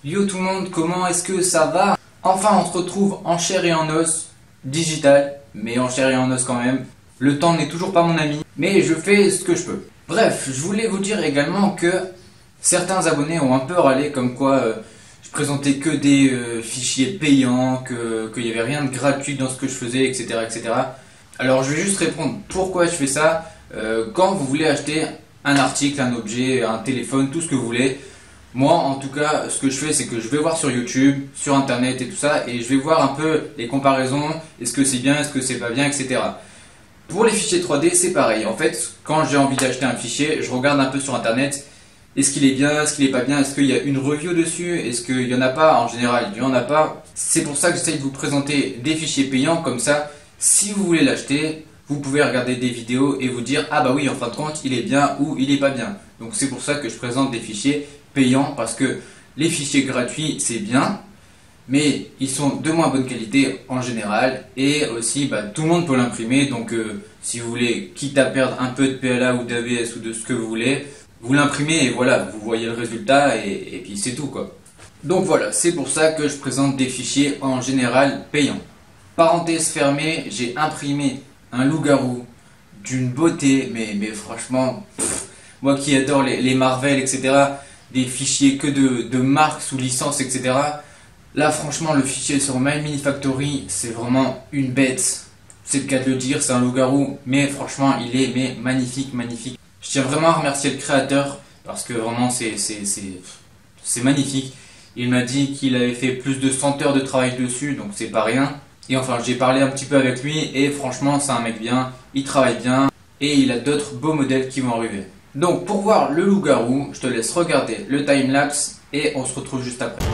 Yo tout le monde, comment est-ce que ça va? Enfin on se retrouve en chair et en os, digital, mais en chair et en os quand même. Le temps n'est toujours pas mon ami, mais je fais ce que je peux. Bref, je voulais vous dire également que certains abonnés ont un peu râlé comme quoi je présentais que des fichiers payants, qu'il n'y avait rien de gratuit dans ce que je faisais, etc., etc. Alors je vais juste répondre pourquoi je fais ça. Quand vous voulez acheter un article, un objet, un téléphone, tout ce que vous voulez, moi, en tout cas, ce que je fais, c'est que je vais voir sur YouTube, sur Internet et tout ça, et je vais voir un peu les comparaisons, est-ce que c'est bien, est-ce que c'est pas bien, etc. Pour les fichiers 3D, c'est pareil. En fait, quand j'ai envie d'acheter un fichier, je regarde un peu sur Internet, est-ce qu'il est bien, est-ce qu'il est pas bien, est-ce qu'il y a une review dessus, est-ce qu'il y en a pas, en général, il y en a pas. C'est pour ça que j'essaye de vous présenter des fichiers payants, comme ça, si vous voulez l'acheter, vous pouvez regarder des vidéos et vous dire, ah bah oui, en fin de compte, il est bien ou il est pas bien. Donc c'est pour ça que je présente des fichiers payants, parce que les fichiers gratuits c'est bien, mais ils sont de moins bonne qualité en général, et aussi tout le monde peut l'imprimer, donc si vous voulez, quitte à perdre un peu de PLA ou d'ABS ou de ce que vous voulez, vous l'imprimez et voilà, vous voyez le résultat et puis c'est tout quoi. Donc voilà, c'est pour ça que je présente des fichiers en général payants. Parenthèse fermée, j'ai imprimé un loup-garou d'une beauté, mais franchement, moi qui adore les Marvel, etc., des fichiers que de marques sous licence, etc. Là, franchement, le fichier sur My Mini Factory, c'est vraiment une bête. C'est le cas de le dire, c'est un loup-garou, mais franchement, il est magnifique, magnifique. Je tiens vraiment à remercier le créateur, parce que vraiment, c'est magnifique. Il m'a dit qu'il avait fait plus de 100 heures de travail dessus, donc c'est pas rien. Et enfin, j'ai parlé un petit peu avec lui, et franchement, c'est un mec bien, il travaille bien, et il a d'autres beaux modèles qui vont arriver. Donc pour voir le loup-garou, je te laisse regarder le time-lapse et on se retrouve juste après.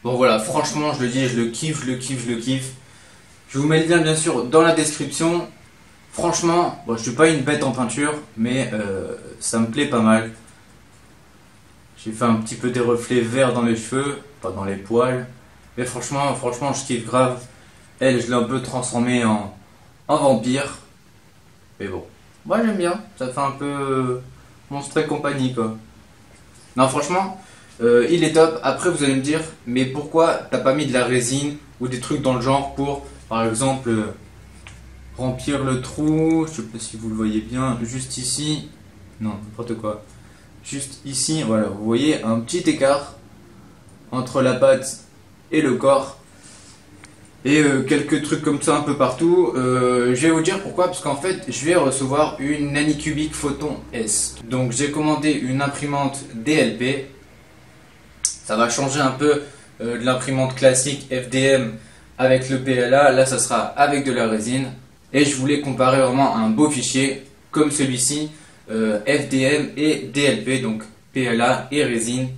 Bon voilà, franchement je le dis, je le kiffe, je le kiffe, je le kiffe. Je vous mets le lien bien sûr dans la description. Franchement, bon, je suis pas une bête en peinture, mais ça me plaît pas mal. J'ai fait un petit peu des reflets verts dans les cheveux, pas dans les poils. Mais franchement, je kiffe grave. Elle, je l'ai un peu transformée en vampire. Mais bon, moi j'aime bien. Ça fait un peu monstre et compagnie quoi. Non franchement, il est top. Après vous allez me dire, mais pourquoi t'as pas mis de la résine ou des trucs dans le genre pour, par exemple, remplir le trou. Je sais pas si vous le voyez bien, juste ici. Non, n'importe quoi. Juste ici, voilà, vous voyez un petit écart entre la pâte et le corps. Et quelques trucs comme ça un peu partout. Je vais vous dire pourquoi, parce qu'en fait, je vais recevoir une Anycubic Photon S. Donc j'ai commandé une imprimante DLP. Ça va changer un peu de l'imprimante classique FDM avec le PLA. Là, ça sera avec de la résine. Et je voulais comparer vraiment un beau fichier comme celui-ci, FDM et DLP, donc PLA et résine,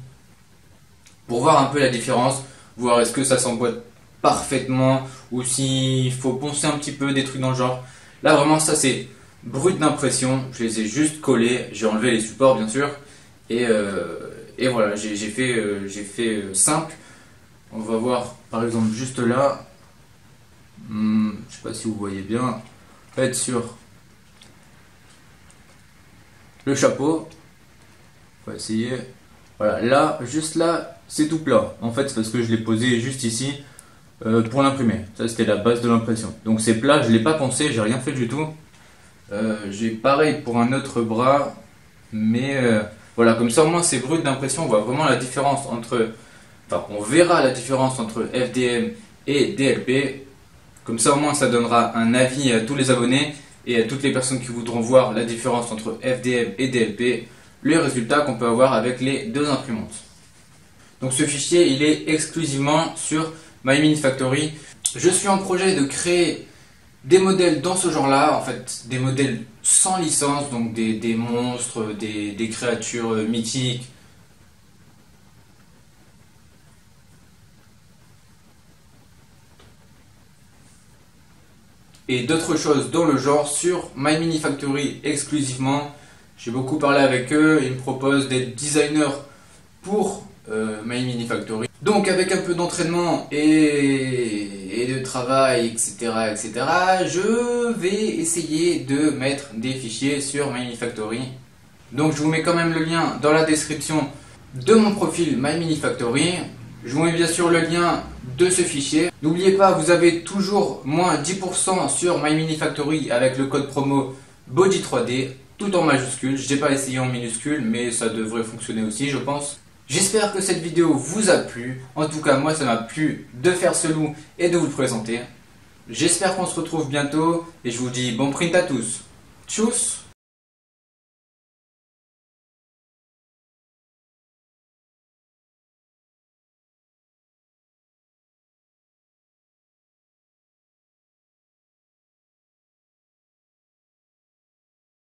pour voir un peu la différence, voir est-ce que ça s'emboîte parfaitement ou s'il faut poncer un petit peu, des trucs dans le genre. Là vraiment ça c'est brut d'impression, je les ai juste collés, j'ai enlevé les supports bien sûr et voilà, j'ai fait simple. On va voir par exemple juste là, je sais pas si vous voyez bien, en fait sur le chapeau, on va essayer, voilà, là, juste là, c'est tout plat, en fait c'est parce que je l'ai posé juste ici pour l'imprimer. Ça c'était la base de l'impression. Donc c'est plat, je l'ai pas poncé, j'ai rien fait du tout. J'ai pareil pour un autre bras, mais voilà, comme ça au moins c'est brut d'impression, on voit vraiment la différence entre, enfin on verra la différence entre FDM et DLP. Comme ça au moins ça donnera un avis à tous les abonnés et à toutes les personnes qui voudront voir la différence entre FDM et DLP, les résultats qu'on peut avoir avec les deux imprimantes. Donc ce fichier il est exclusivement sur My Mini Factory. Je suis en projet de créer des modèles dans ce genre-là, en fait, des modèles sans licence, donc des monstres, des créatures mythiques. Et d'autres choses dans le genre sur My Mini Factory exclusivement. J'ai beaucoup parlé avec eux, ils me proposent d'être designer pour My Mini Factory. Donc avec un peu d'entraînement et de travail, etc., je vais essayer de mettre des fichiers sur My Mini Factory. Donc je vous mets quand même le lien dans la description de mon profil My Mini Factory. Je vous mets bien sûr le lien de ce fichier. N'oubliez pas, vous avez toujours moins 10% sur My Mini Factory avec le code promo Body3D, tout en majuscule. Je n'ai pas essayé en minuscule, mais ça devrait fonctionner aussi, je pense. J'espère que cette vidéo vous a plu. En tout cas, moi, ça m'a plu de faire ce loup et de vous le présenter. J'espère qu'on se retrouve bientôt et je vous dis bon print à tous. Tchuss!